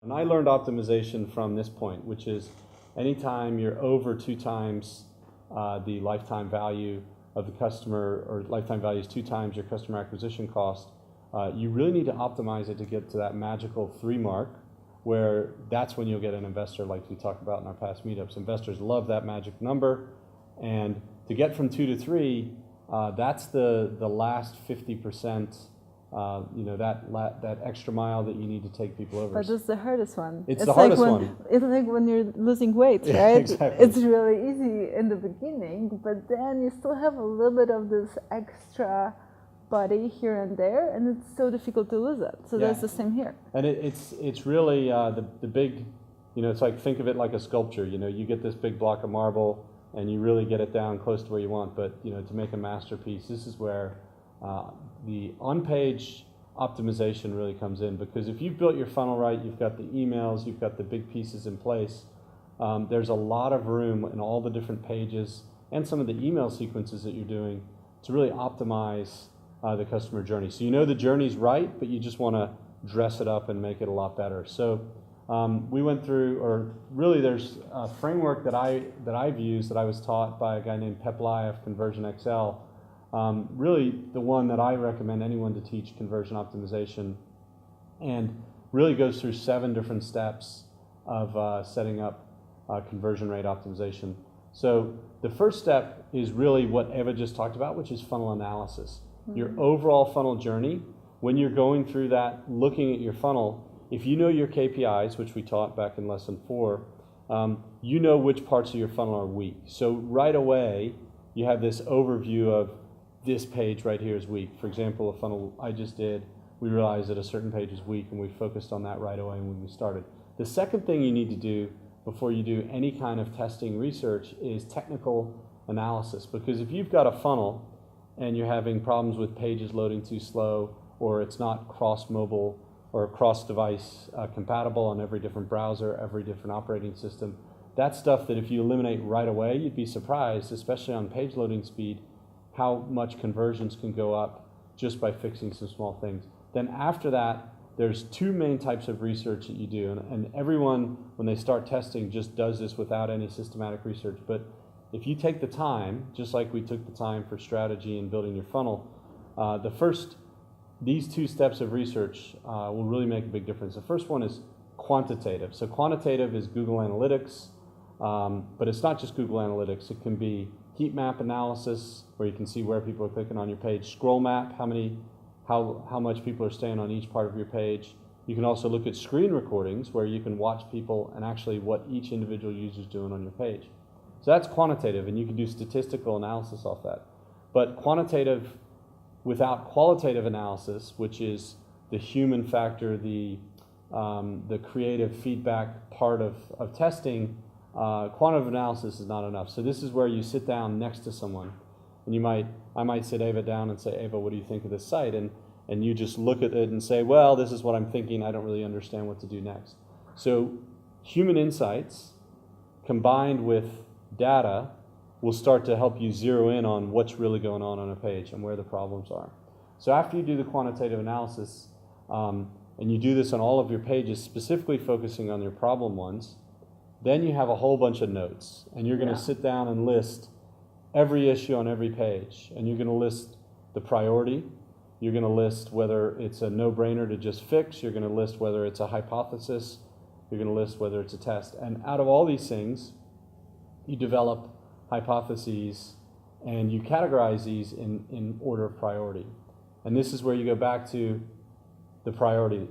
And I learned optimization from this point, which is anytime you're over 2 times the lifetime value of the customer, or lifetime value is 2 times your customer acquisition cost, you really need to optimize it to get to that magical 3 mark, where that's when you'll get an investor like we talked about in our past meetups. Investors love that magic number, and to get from 2 to 3, that's the last 50%. That extra mile that you need to take people over. But it's the hardest one. It's the hardest one. It's like when you're losing weight, right? Yeah, exactly. It's really easy in the beginning, but then you still have a little bit of this extra body here and there, and it's so difficult to lose it. So that's the same here. And it's really the big, it's like, think of it like a sculpture. You get this big block of marble, and you really get it down close to where you want. But to make a masterpiece, this is where the on-page optimization really comes in, because if you've built your funnel right, you've got the emails, you've got the big pieces in place, there's a lot of room in all the different pages and some of the email sequences that you're doing to really optimize the customer journey. So the journey's right, but you just want to dress it up and make it a lot better. So we went through, or really there's a framework that I've used that I was taught by a guy named Pep Lai of Conversion XL. Really the one that I recommend anyone to teach conversion optimization, and really goes through 7 different steps of setting up conversion rate optimization. So the first step is really what Eva just talked about, which is funnel analysis. Mm-hmm. Your overall funnel journey, when you're going through that, looking at your funnel, if you know your KPIs, which we taught back in lesson 4, you know which parts of your funnel are weak. So right away, you have this overview of this page right here is weak. For example, a funnel I just did, we realized that a certain page is weak, and we focused on that right away when we started. The second thing you need to do before you do any kind of testing research is technical analysis, because if you've got a funnel and you're having problems with pages loading too slow, or it's not cross-mobile or cross-device compatible on every different browser, every different operating system, that's stuff that if you eliminate right away, you'd be surprised, especially on page loading speed, how much conversions can go up just by fixing some small things. Then after that, there's 2 main types of research that you do, and everyone, when they start testing, just does this without any systematic research. But if you take the time, just like we took the time for strategy and building your funnel, these 2 steps of research will really make a big difference. The first one is quantitative. So quantitative is Google Analytics, but it's not just Google Analytics. It can be heat map analysis, where you can see where people are clicking on your page. Scroll map, how much people are staying on each part of your page. You can also look at screen recordings, where you can watch people and actually what each individual user is doing on your page. So that's quantitative, and you can do statistical analysis off that. But quantitative without qualitative analysis, which is the human factor, the creative feedback part of testing, quantitative analysis is not enough. So this is where you sit down next to someone, and I might sit Eva down and say, Eva, what do you think of this site? And you just look at it and say, well, this is what I'm thinking. I don't really understand what to do next. So human insights combined with data will start to help you zero in on what's really going on a page and where the problems are. So after you do the quantitative analysis, and you do this on all of your pages, specifically focusing on your problem ones, then you have a whole bunch of notes, and you're going to sit down and list every issue on every page, and you're going to list the priority, you're going to list whether it's a no-brainer to just fix, you're going to list whether it's a hypothesis, you're going to list whether it's a test. And out of all these things, you develop hypotheses, and you categorize these in order of priority. And this is where you go back to the priority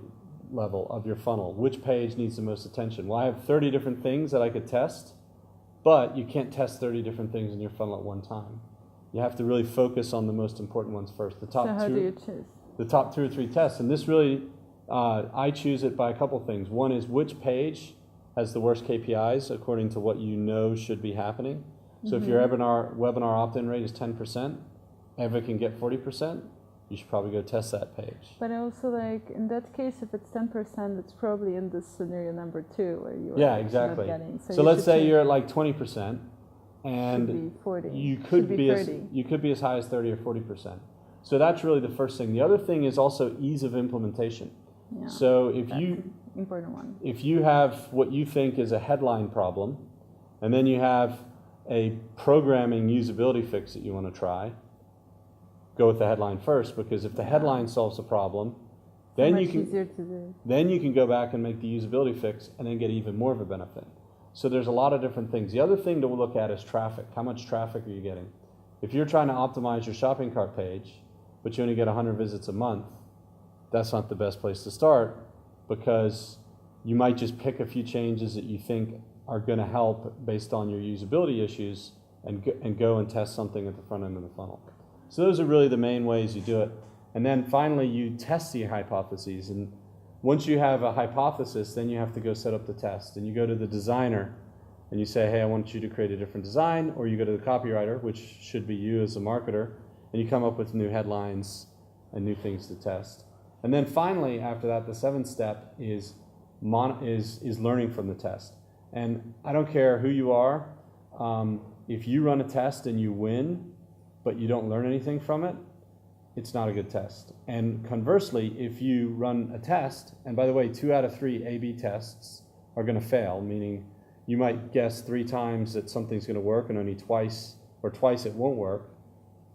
level of your funnel. Which page needs the most attention? Well, I have 30 different things that I could test, but you can't test 30 different things in your funnel at one time. You have to really focus on the most important ones first. So how do you choose? The top 2 or 3 tests. And this really, I choose it by a couple things. One is which page has the worst KPIs according to what you know should be happening. So if your webinar opt-in rate is 10%, Eva can get 40%, you should probably go test that page. But also, like, in that case, if it's 10%, it's probably in this scenario number 2 where you are exactly. Not getting. So let's say you're at like 20%, and should be 40. You could be as high as 30 or 40%. So that's really the first thing. The other thing is also ease of implementation. Yeah, so if important one. If you have what you think is a headline problem, and then you have a programming usability fix that you want to try, go with the headline first, because if the headline solves the problem, then you can easier to do. then you can go back and make the usability fix and then get even more of a benefit. So there's a lot of different things. The other thing to look at is traffic. How much traffic are you getting? If you're trying to optimize your shopping cart page, but you only get 100 visits a month, that's not the best place to start, because you might just pick a few changes that you think are going to help based on your usability issues and go and test something at the front end of the funnel. So those are really the main ways you do it. And then finally, you test the hypotheses. And once you have a hypothesis, then you have to go set up the test. And you go to the designer and you say, hey, I want you to create a different design. Or you go to the copywriter, which should be you as a marketer, and you come up with new headlines and new things to test. And then finally, after that, the seventh step is learning from the test. And I don't care who you are, if you run a test and you win, but you don't learn anything from it, it's not a good test. And conversely, if you run a test, and by the way, 2 out of 3 A/B tests are going to fail, meaning you might guess 3 times that something's going to work and only twice it won't work.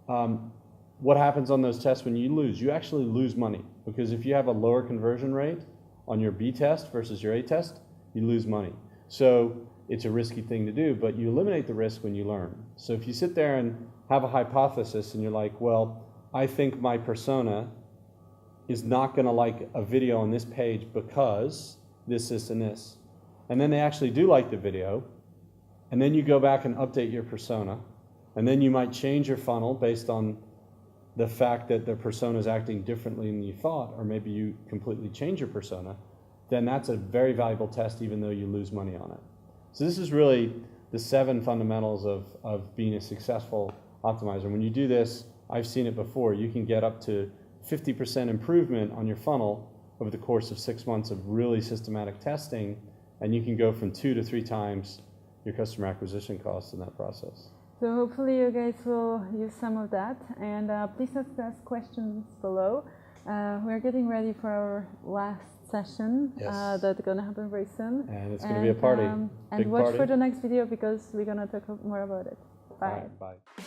What happens on those tests when you lose? You actually lose money, because if you have a lower conversion rate on your B test versus your A test, you lose money. So it's a risky thing to do, but you eliminate the risk when you learn. So if you sit there and have a hypothesis and you're like, well, I think my persona is not going to like a video on this page because this, and this. And then they actually do like the video, and then you go back and update your persona, and then you might change your funnel based on the fact that their persona is acting differently than you thought, or maybe you completely change your persona, then that's a very valuable test even though you lose money on it. So this is really the 7 fundamentals of being a successful optimizer. When you do this, I've seen it before, you can get up to 50% improvement on your funnel over the course of 6 months of really systematic testing, and you can go from 2 to 3 times your customer acquisition costs in that process. So hopefully you guys will use some of that, and please ask questions below. We're getting ready for our last session. Yes. That's going to happen very soon. And it's going to be a party. And Big watch party. for the next video, because we're going to talk more about it. Bye. All right, bye.